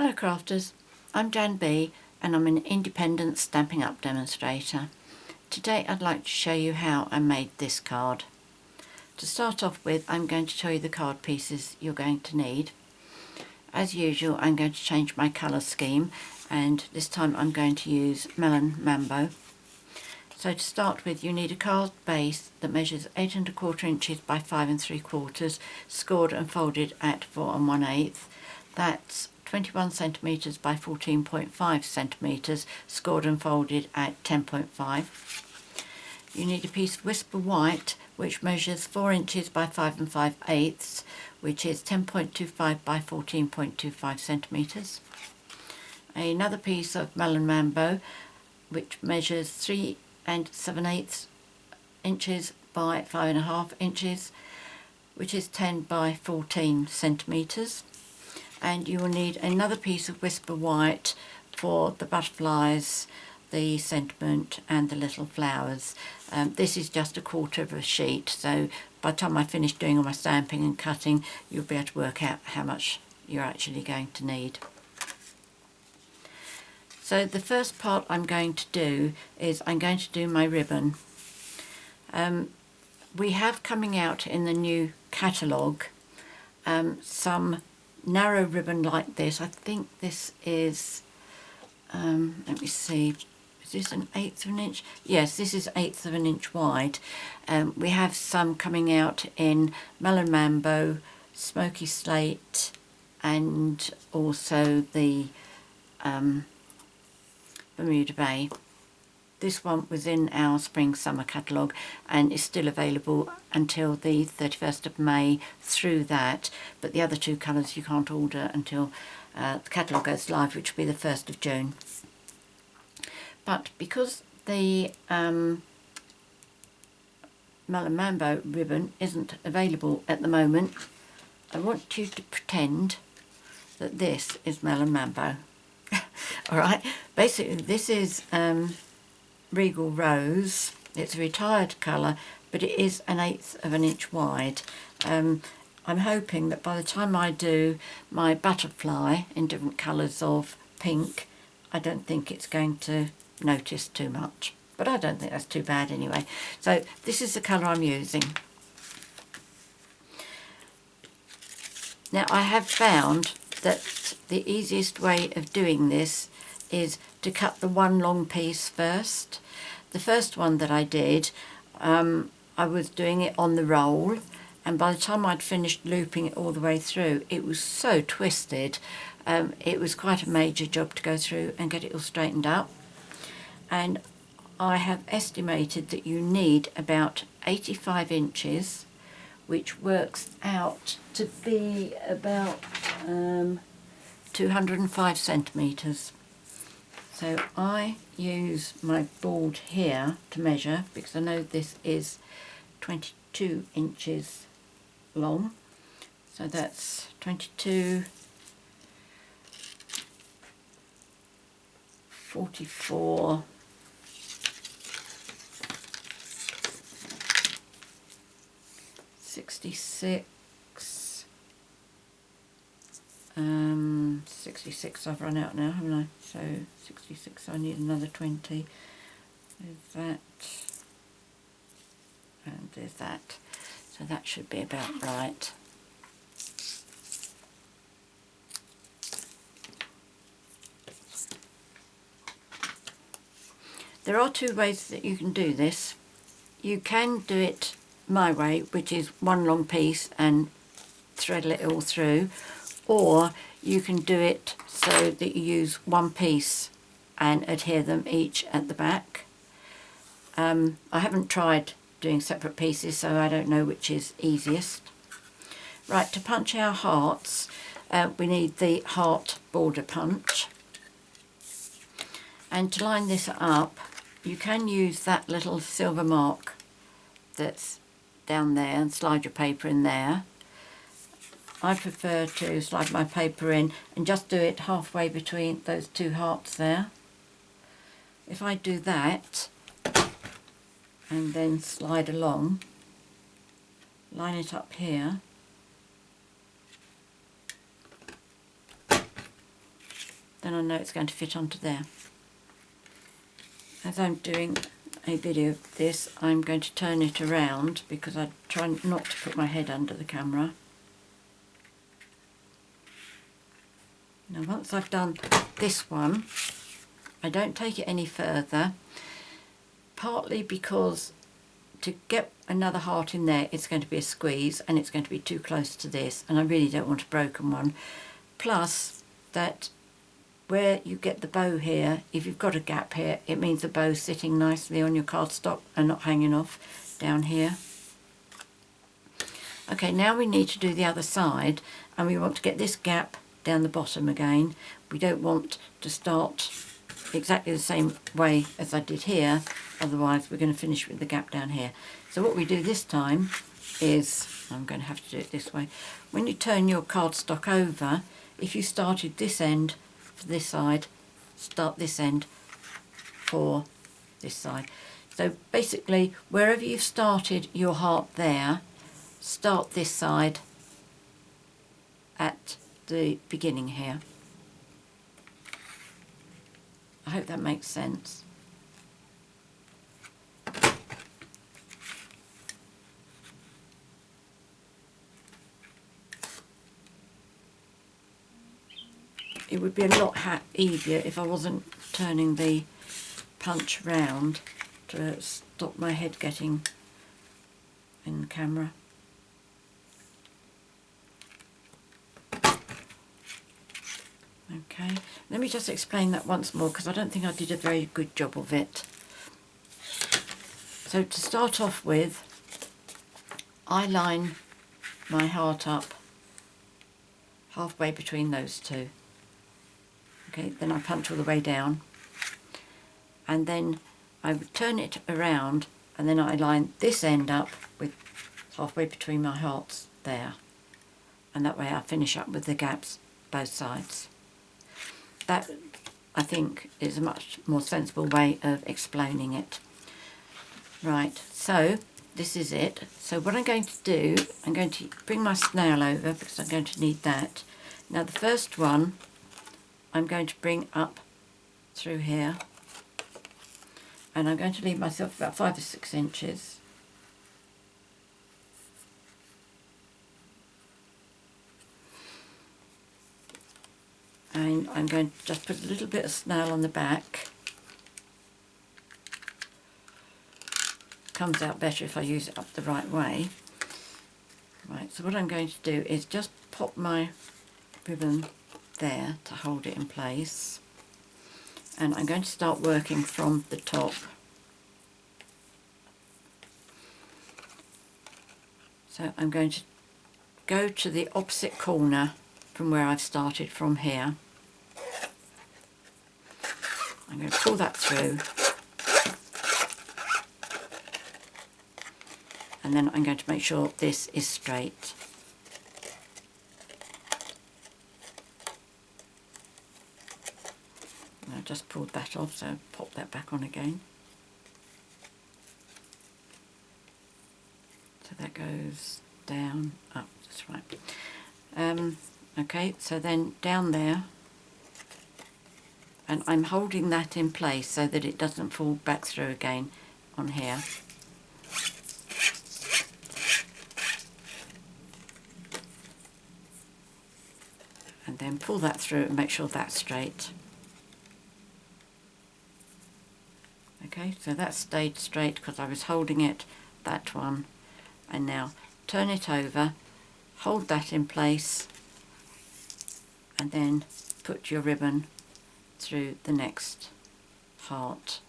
Hello crafters, I'm JanB and I'm an independent Stampin' Up demonstrator. Today I'd like to show you how I made this card. To start off with, I'm going to show you the card pieces you're going to need. As usual, I'm going to change my colour scheme, and this time I'm going to use Melon Mambo. So to start with, you need a card base that measures 8 1/4 inches by 5 3/4, scored and folded at 4 1/8. That's 21 centimetres by 14.5 centimetres, scored and folded at 10.5. You need a piece of Whisper White which measures 4 inches by 5 5/8, which is 10.25 by 14.25 centimetres. Another piece of Melon Mambo which measures 3 7/8 inches by 5.5 inches, which is 10 by 14 centimetres. And you will need another piece of Whisper White for the butterflies, the sentiment and the little flowers. This is just 1/4 of a sheet, so by the time I finish doing all my stamping and cutting, you'll be able to work out how much you're actually going to need. So the first part I'm going to do is I'm going to do my ribbon. We have coming out in the new catalogue some narrow ribbon like this. I think this is, let me see, is this an 1/8 of an inch? Yes, this is 1/8 of an inch wide. We have some coming out in Melon Mambo, Smoky Slate, and also the Bermuda Bay. This one was in our spring summer catalogue and is still available until the 31st of May through that, but the other two colours you can't order until the catalogue goes live, which will be the 1st of June. But because the Melon Mambo ribbon isn't available at the moment, I want you to pretend that this is Melon Mambo. Alright, basically this is Regal Rose. It's a retired colour, but it is 1/8 of an inch wide. I'm hoping that by the time I do my butterfly in different colours of pink, I don't think it's going to notice too much, but I don't think that's too bad anyway. So this is the colour I'm using. Now I have found that the easiest way of doing this is to cut the one long piece first. The first one that I did, I was doing it on the roll, and by the time I'd finished looping it all the way through, it was so twisted. It was quite a major job to go through and get it all straightened up. And I have estimated that you need about 85 inches, which works out to be about 205 centimetres. So I use my board here to measure, because I know this is 22 inches long. So that's 22, 44, 66, 66 I've run out now, haven't I? So 66, I need another 20. There's that, and there's that. So that should be about right. There are two ways that you can do this. You can do it my way, which is one long piece and thread it all through, or you can do it so that you use one piece and adhere them each at the back. I haven't tried doing separate pieces, so I don't know which is easiest. Right, to punch our hearts, we need the heart border punch. And to line this up, you can use that little silver mark that's down there and slide your paper in there. I prefer to slide my paper in and just do it halfway between those two hearts there. If I do that and then slide along, line it up here, then I know it's going to fit onto there. As I'm doing a video of this, I'm going to turn it around because I try not to put my head under the camera. Now once I've done this one, I don't take it any further, partly because to get another heart in there it's going to be a squeeze and it's going to be too close to this, and I really don't want a broken one. Plus that where you get the bow here, if you've got a gap here, it means the bow's sitting nicely on your cardstock and not hanging off down here. Okay, now we need to do the other side, and we want to get this gap down the bottom again. We don't want to start exactly the same way as I did here, otherwise we're going to finish with the gap down here. So what we do this time is, I'm going to have to do it this way, when you turn your cardstock over, if you started this end for this side, start this end for this side. So basically wherever you've started your heart there, start this side at the beginning here. I hope that makes sense. It would be a lot easier if I wasn't turning the punch round to stop my head getting in the camera. Okay, let me just explain that once more because I don't think I did a very good job of it. So to start off with, I line my heart up halfway between those two. Okay, then I punch all the way down, and then I would turn it around, and then I line this end up with halfway between my hearts there, and that way I finish up with the gaps both sides. That, I think, is a much more sensible way of explaining it. Right, so this is it. So what I'm going to do, I'm going to bring my snail over because I'm going to need that. Now the first one I'm going to bring up through here, and I'm going to leave myself about 5 or 6 inches. And I'm going to just put a little bit of snail on the back. Comes out better if I use it up the right way. Right, so what I'm going to do is just pop my ribbon there to hold it in place, and I'm going to start working from the top. So I'm going to go to the opposite corner from where I've started from here. I'm going to pull that through, and then I'm going to make sure this is straight. I just pulled that off, so pop that back on again. So that goes down, up, that's right. Okay, so then down there, and I'm holding that in place so that it doesn't fall back through again on here. And then pull that through and make sure that's straight. Okay, so that stayed straight because I was holding it, that one, and now turn it over, hold that in place, and then put your ribbon through the next heart.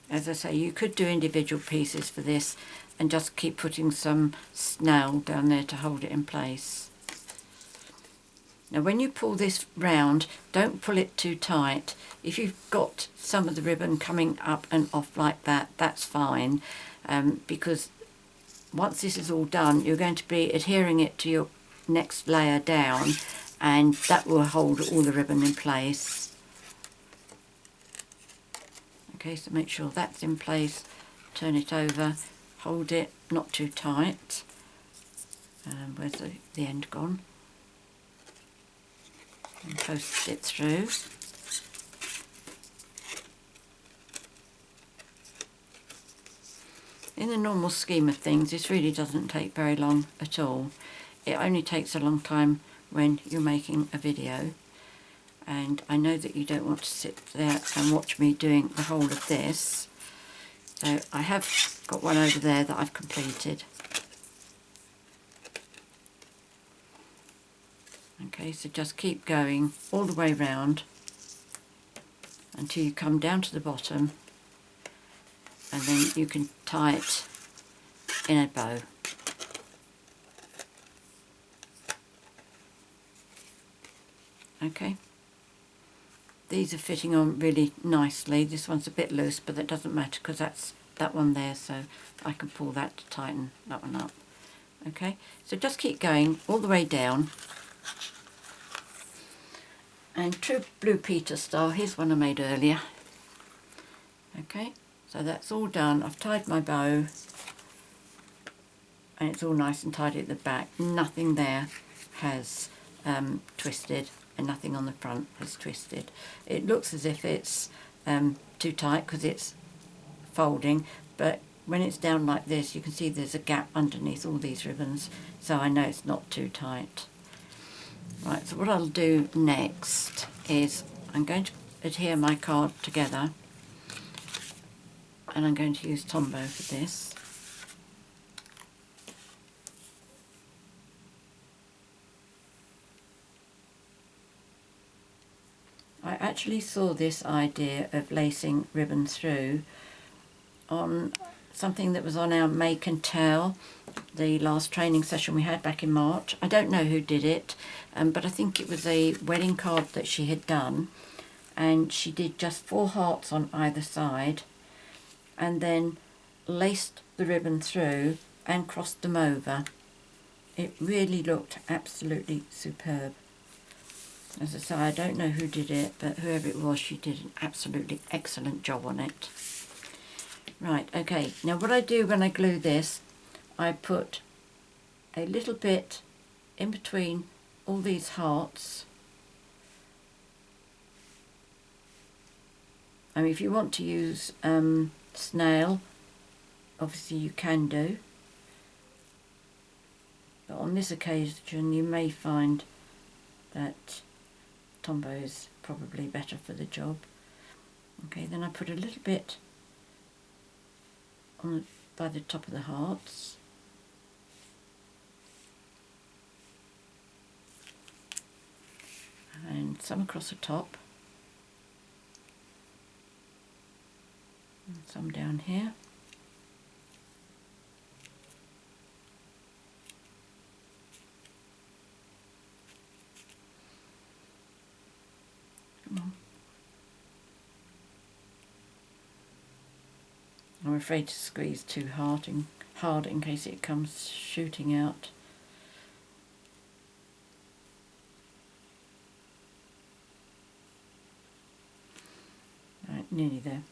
As I say, you could do individual pieces for this and just keep putting some snail down there to hold it in place. Now when you pull this round, don't pull it too tight. If you've got some of the ribbon coming up and off like that, that's fine, because once this is all done, you're going to be adhering it to your next layer down, and that will hold all the ribbon in place. Okay, so make sure that's in place, turn it over, hold it not too tight. Where's the end gone? And post it through. In the normal scheme of things, this really doesn't take very long at all. It only takes a long time when you're making a video. And I know that you don't want to sit there and watch me doing the whole of this. So I have got one over there that I've completed. Okay, so just keep going all the way round until you come down to the bottom, and then you can tie it in a bow. Okay, these are fitting on really nicely. This one's a bit loose, but that doesn't matter because that's that one there, so I can pull that to tighten that one up. Okay, so just keep going all the way down. And true Blue Peter style, here's one I made earlier. Okay, so that's all done. I've tied my bow and it's all nice and tidy at the back. Nothing there has twisted and nothing on the front has twisted. It looks as if it's too tight because it's folding, but when it's down like this you can see there's a gap underneath all these ribbons, so I know it's not too tight. Right, so what I'll do next is I'm going to adhere my card together, and I'm going to use Tombow for this. I actually saw this idea of lacing ribbon through on something that was on our Make and Tell, the last training session we had back in March. I don't know who did it, but I think it was a wedding card that she had done, and she did just 4 hearts on either side and then laced the ribbon through and crossed them over. It really looked absolutely superb. As I say, I don't know who did it, but whoever it was, she did an absolutely excellent job on it. Right, okay, now what I do when I glue this, I put a little bit in between all these hearts. I mean, if you want to use snail, obviously you can do, but on this occasion you may find that Tombow is probably better for the job. Okay, then I put a little bit on by the top of the hearts, and some across the top, and some down here. Come on. I'm afraid to squeeze too hard in case it comes shooting out. Right, nearly there.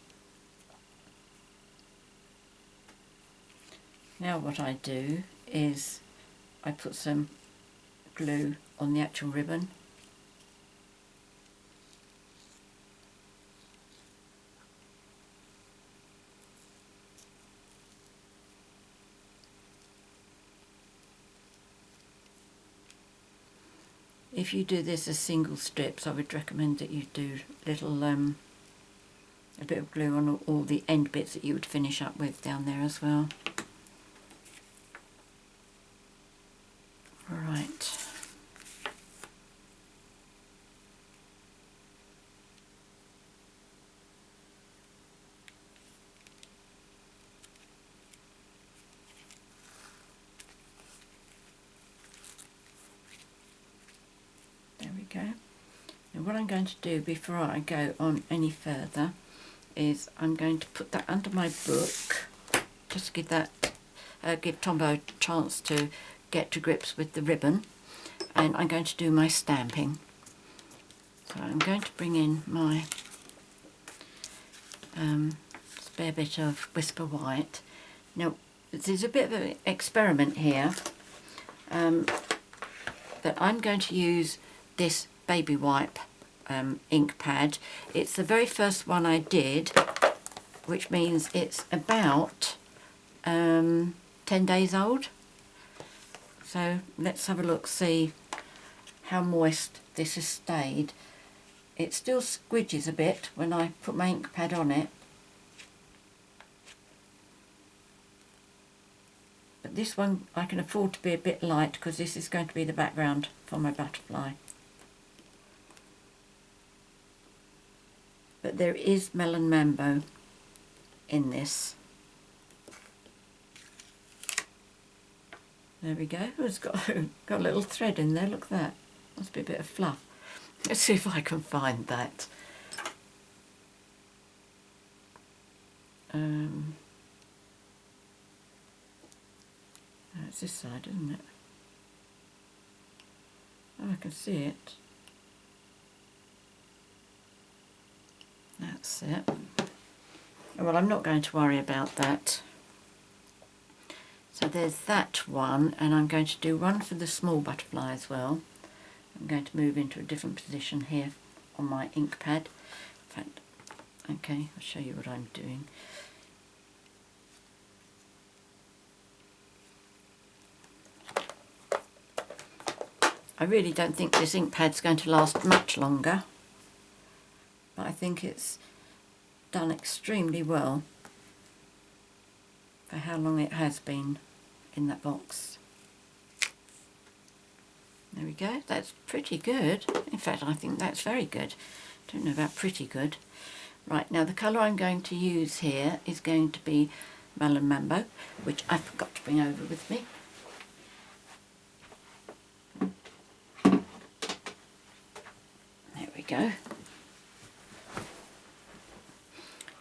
Now what I do is I put some glue on the actual ribbon. If you do this as single strips, I would recommend that you do little a bit of glue on all the end bits that you would finish up with down there as well. Right. There we go. Now what I'm going to do before I go on any further is I'm going to put that under my book, just to give that give Tombow a chance to get to grips with the ribbon, and I'm going to do my stamping. So I'm going to bring in my spare bit of Whisper White. Now there's a bit of an experiment here, that I'm going to use this baby wipe ink pad. It's the very first one I did, which means it's about 10 days old. So let's have a look, see how moist this has stayed. It still squidges a bit when I put my ink pad on it. But this one I can afford to be a bit light because this is going to be the background for my butterfly. But there is Melon Mambo in this. There we go. Oh, it's got a little thread in there, look at that. Must be a bit of fluff. Let's see if I can find that. It's this side, isn't it? Oh, I can see it. That's it. Well, I'm not going to worry about that. So there's that one, and I'm going to do one for the small butterfly as well. I'm going to move into a different position here on my ink pad. In fact, okay, I'll show you what I'm doing. I really don't think this ink pad's going to last much longer, but I think it's done extremely well for how long it has been in that box. There we go, that's pretty good. In fact, I think that's very good. Don't know about pretty good. Right, now the colour I'm going to use here is going to be Melon Mambo, which I forgot to bring over with me. There we go.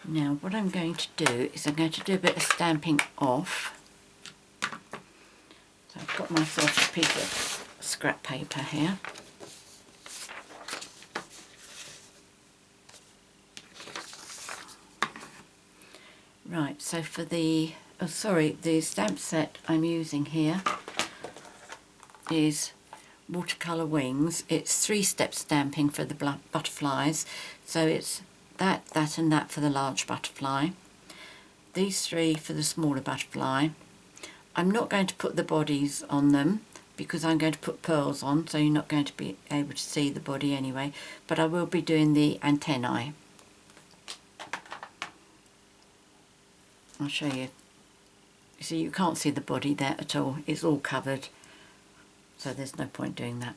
Now what I'm going to do is I'm going to do a bit of stamping off. So I've got myself a piece of scrap paper here. Right, so for the, the stamp set I'm using here is Watercolour Wings. It's 3-step stamping for the butterflies, so it's that and that for the large butterfly, these 3 for the smaller butterfly. I'm not going to put the bodies on them because I'm going to put pearls on, so you're not going to be able to see the body anyway, but I will be doing the antennae. I'll show you. You see, you can't see the body there at all, it's all covered, so there's no point doing that.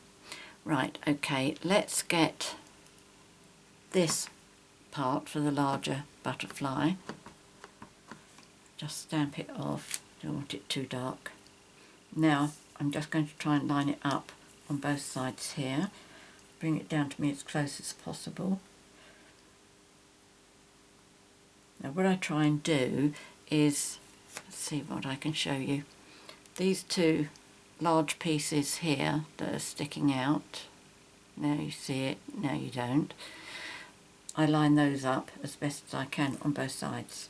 Right, okay, let's get this part for the larger butterfly. Just stamp it off, don't want it too dark. Now I'm just going to try and line it up on both sides here, bring it down to me as close as possible. Now what I try and do is, let's see what I can show you. These 2 large pieces here that are sticking out, now you see it, now you don't. I line those up as best as I can on both sides.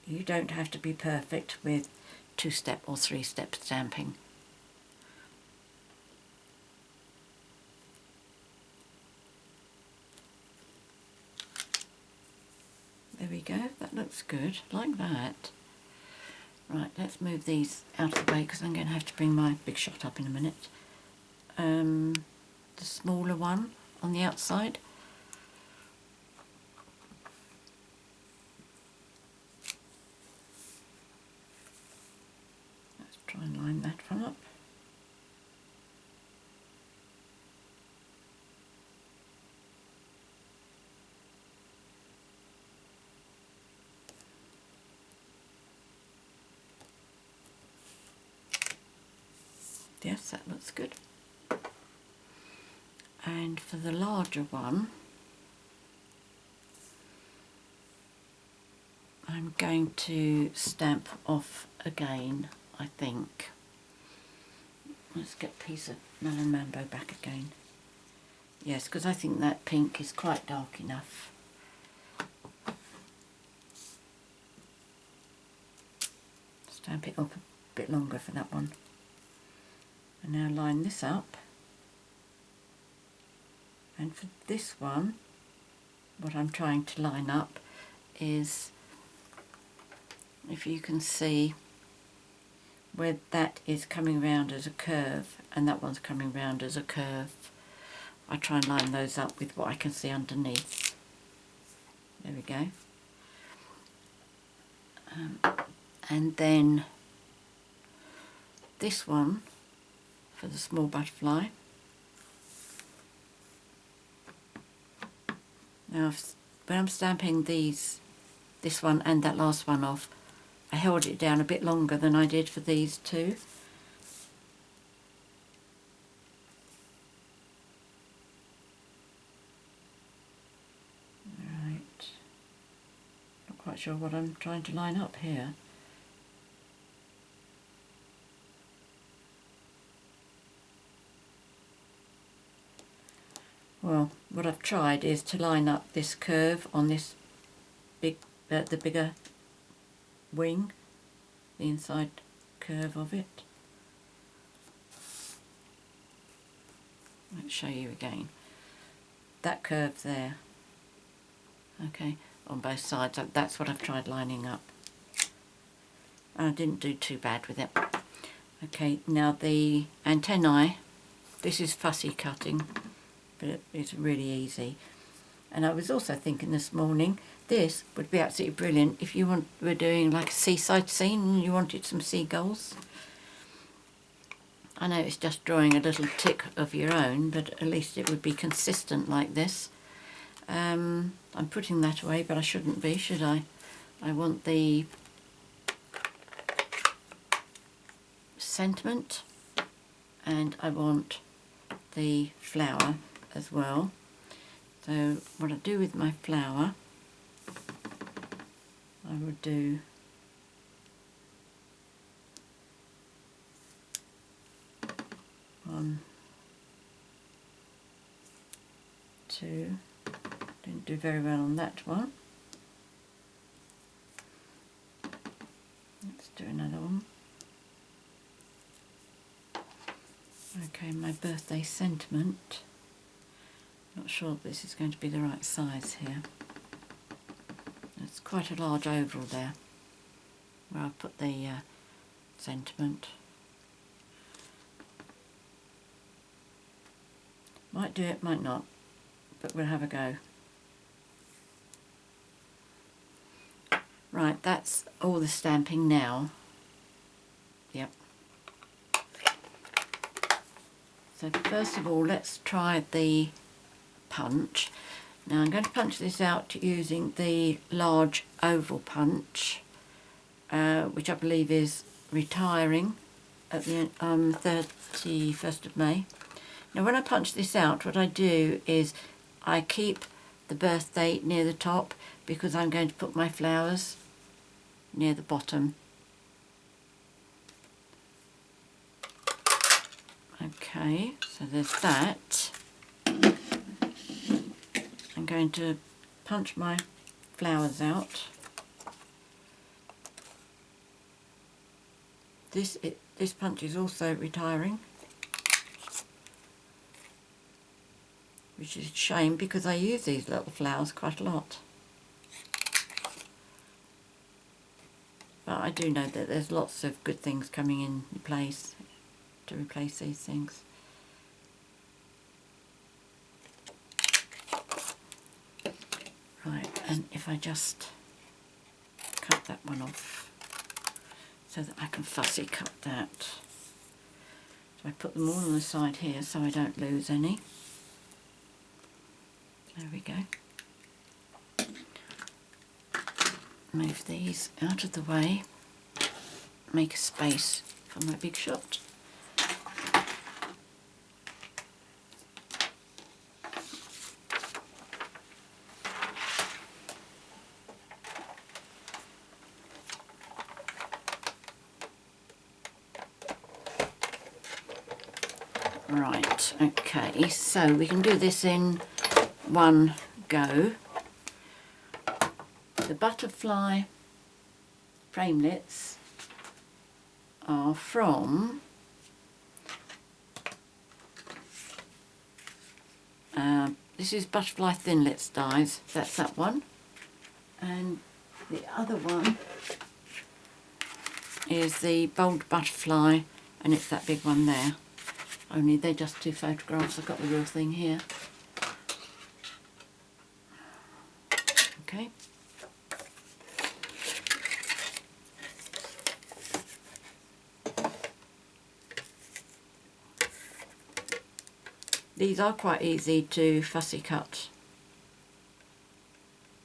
You don't have to be perfect with 2-step or 3-step stamping. There we go, that looks good, like that. Right, let's move these out of the way because I'm going to have to bring my big shot up in a minute. The smaller one on the outside. Let's try and line that one up. Yes, that looks good. And for the larger one, I'm going to stamp off again, I think. Let's get a piece of Melon Mambo back again. Yes, because I think that pink is quite dark enough. Stamp it up a bit longer for that one. And now line this up. And for this one, what I'm trying to line up is, if you can see where that is coming round as a curve and that one's coming round as a curve, I try and line those up with what I can see underneath. There we go. And then this one for the small butterfly. Now when I'm stamping this one and that last one off, I held it down a bit longer than I did for these two. Right, not quite sure what I'm trying to line up here. Well, what I've tried is to line up this curve on this big, the bigger wing, the inside curve of it. Let's show you again. That curve there, okay, on both sides, that's what I've tried lining up. I didn't do too bad with it. Okay, now the antennae, this is fussy cutting, but it's really easy. And I was also thinking this morning, this would be absolutely brilliant if you were doing like a seaside scene and you wanted some seagulls. I know it's just drawing a little tick of your own, but at least it would be consistent like this. I'm putting that away, but I shouldn't be, should I? I want the sentiment and I want the flower as well. So what I do with my flower, I would do one, two, didn't do very well on that one. Let's do another one. Okay, my birthday sentiment. Not sure if this is going to be the right size here. It's quite a large oval there where I've put the sentiment. Might do it, might not, but we'll have a go. Right, that's all the stamping now. Yep. So first of all, let's try the punch. Now I'm going to punch this out using the large oval punch, which I believe is retiring at the 31st of May. Now when I punch this out, what I do is I keep the birthday near the top because I'm going to put my flowers near the bottom. Okay, so there's that. I'm going to punch my flowers out. This punch is also retiring, which is a shame because I use these little flowers quite a lot. But I do know that there's lots of good things coming in place to replace these things. Right, and if I just cut that one off so that I can fussy cut that. So I put them all on the side here so I don't lose any. There we go. Move these out of the way, make a space for my big shot. Right, Right, okay, so we can do this in one go. The butterfly framelits are from this is Butterfly Thinlits dies, that's that one, and the other one is the Bold Butterfly, and it's that big one there, only they're just two photographs. I've got the real thing here. Okay. These are quite easy to fussy cut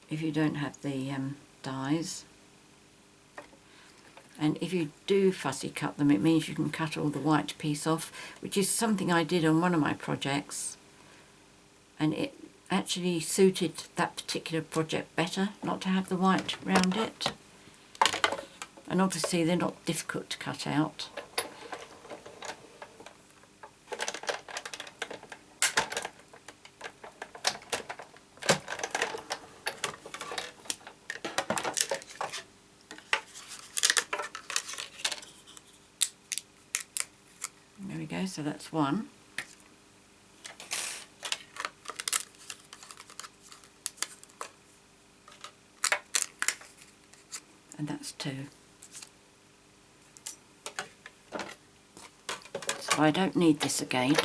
if you don't have the dies, and if you do fussy cut them it means you can cut all the white piece off, which is something I did on one of my projects, and it actually suited that particular project better not to have the white round it, and obviously they're not difficult to cut out. There we go, so that's one. And that's two. So I don't need this again.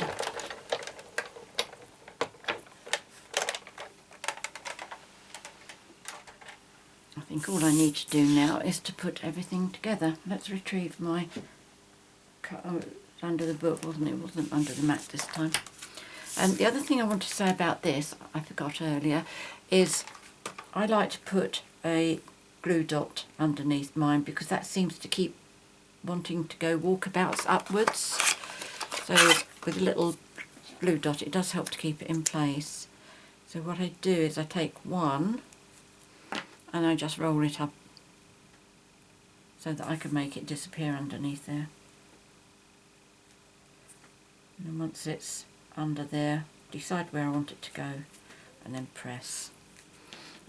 I think all I need to do now is to put everything together. Let's retrieve my... Oh, it was under the book, wasn't it? It wasn't under the mat this time. And the other thing I want to say about this, I forgot earlier, is I like to put a glue dot underneath mine because that seems to keep wanting to go walkabouts upwards. So with a little glue dot it does help to keep it in place. So what I do is I take one and I just roll it up so that I can make it disappear underneath there. And then once it's under there, decide where I want it to go and then press.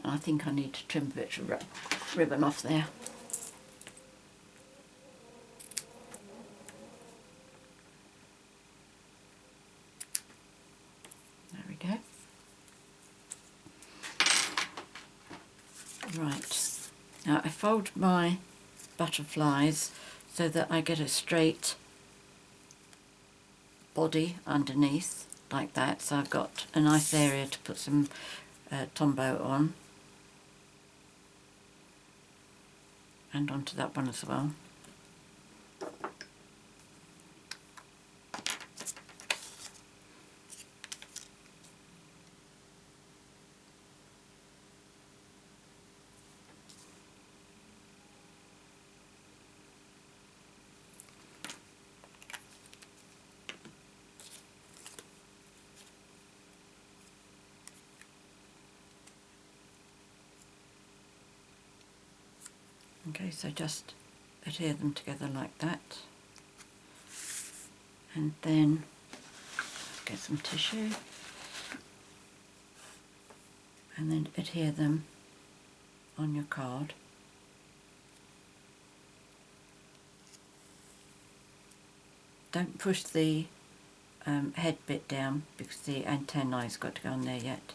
And I think I need to trim a bit of ribbon off there. There we go. Right, now I fold my butterflies so that I get a straight body underneath like that, so I've got a nice area to put some Tombow on, and onto that one as well. Okay, so just adhere them together like that, and then get some tissue and then adhere them on your card. Don't push the head bit down because the antennae's got to go on there yet.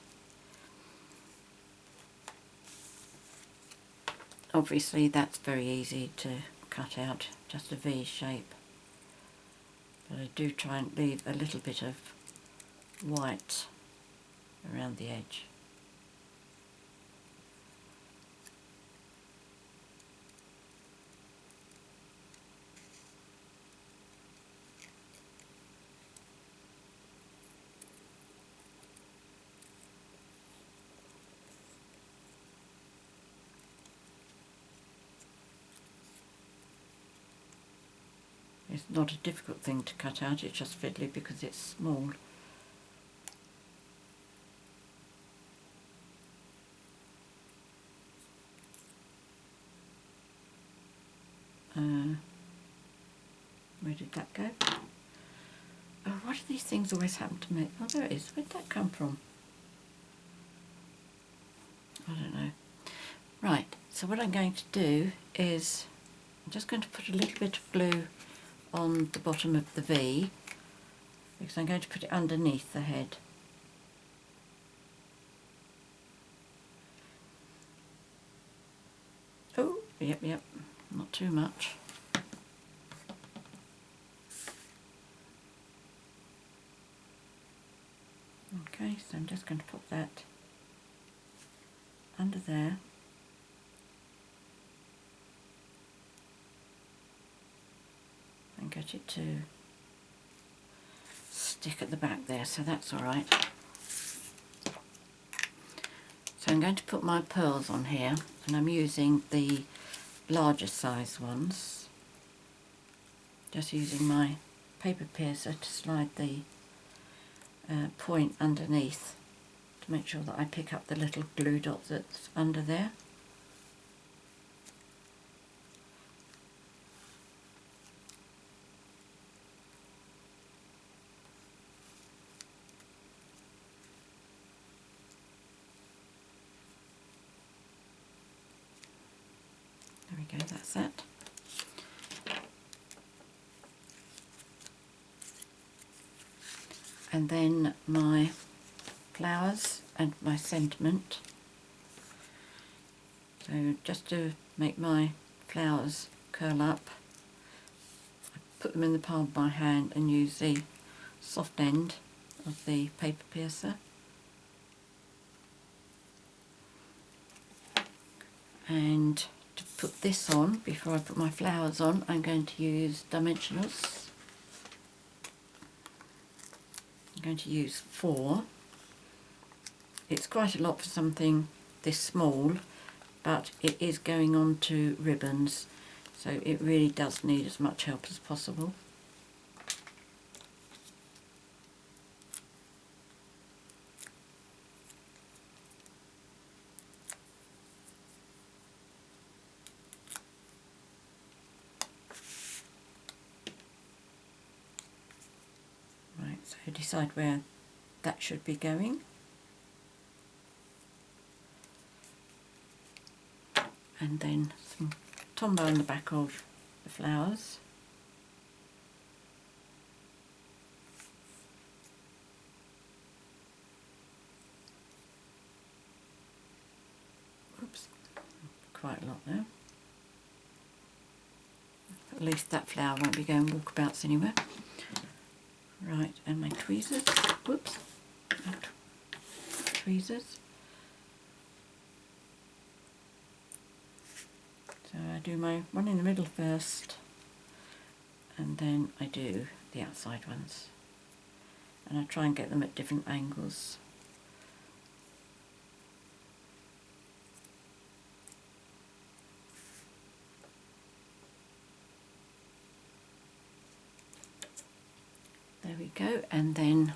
Obviously that's very easy to cut out, just a V shape, but I do try and leave a little bit of white around the edge. It's not a difficult thing to cut out, it's just fiddly because it's small. Where did that go? Oh, Why do these things always happen to me? Oh, there it is. Where'd that come from? I don't know. Right, so what I'm going to do is I'm just going to put a little bit of glue on the bottom of the V, because I'm going to put it underneath the head. Oh, yep, not too much. Okay, so I'm just going to put that under there. And get it to stick at the back there, so that's alright. So I'm going to put my pearls on here, and I'm using the larger size ones. Just using my paper piercer to slide the point underneath to make sure that I pick up the little glue dot that's under there. There we go, that's that. And then my flowers and my sentiment. So just to make my flowers curl up, I put them in the palm of my hand and use the soft end of the paper piercer. And to put this on, before I put my flowers on, I'm going to use dimensionals. I'm going to use 4. It's quite a lot for something this small, but it is going on to ribbons, so it really does need as much help as possible. So decide where that should be going. And then some Tombow on the back of the flowers. Oops, quite a lot there. At least that flower won't be going walkabouts anywhere. Right, and my tweezers, whoops, tweezers. So I do my one in the middle first, and then I do the outside ones. And I try and get them at different angles. There we go, and then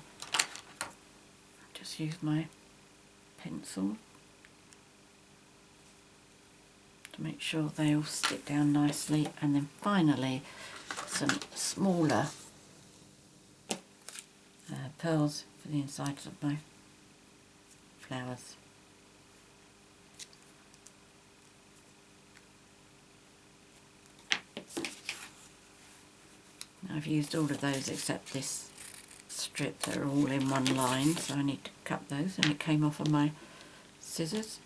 just use my pencil to make sure they all stick down nicely, and then finally some smaller pearls for the insides of my flowers. I've used all of those except this strip that are all in one line, so I need to cut those, and it came off of my scissors.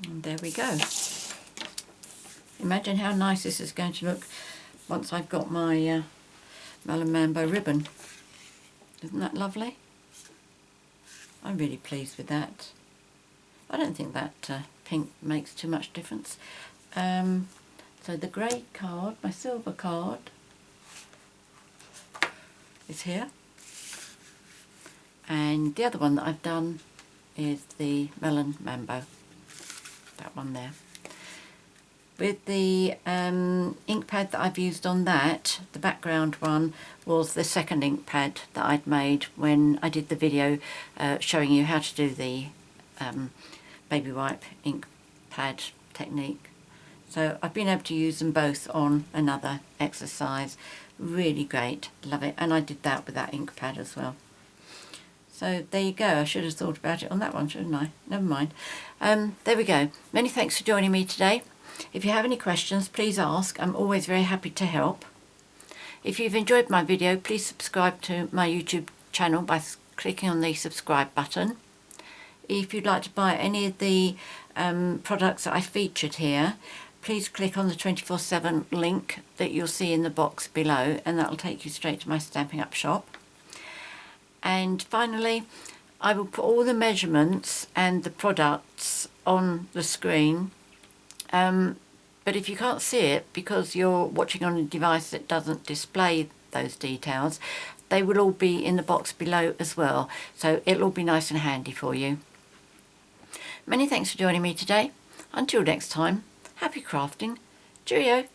And there we go. Imagine how nice this is going to look once I've got my Melon Mambo ribbon. Isn't that lovely? I'm really pleased with that. I don't think that pink makes too much difference. So the grey card, my silver card, is here. And the other one that I've done is the Melon Mambo. That one there. With the ink pad that I've used on that, the background one was the second ink pad that I'd made when I did the video showing you how to do the baby wipe ink pad technique. So I've been able to use them both on another exercise. Really great, love it. And I did that with that ink pad as well. So there you go. I should have thought about it on that one, shouldn't I? Never mind. There we go. Many thanks for joining me today. If you have any questions, please ask. I'm always very happy to help. If you've enjoyed my video, please subscribe to my YouTube channel by clicking on the subscribe button. If you'd like to buy any of the products that I featured here, please click on the 24/7 link that you'll see in the box below, and that'll take you straight to my Stampin' Up shop. And finally, I will put all the measurements and the products on the screen, but if you can't see it because you're watching on a device that doesn't display those details, they will all be in the box below as well, so it'll all be nice and handy for you. Many thanks for joining me today. Until next time, happy crafting. Cheerio.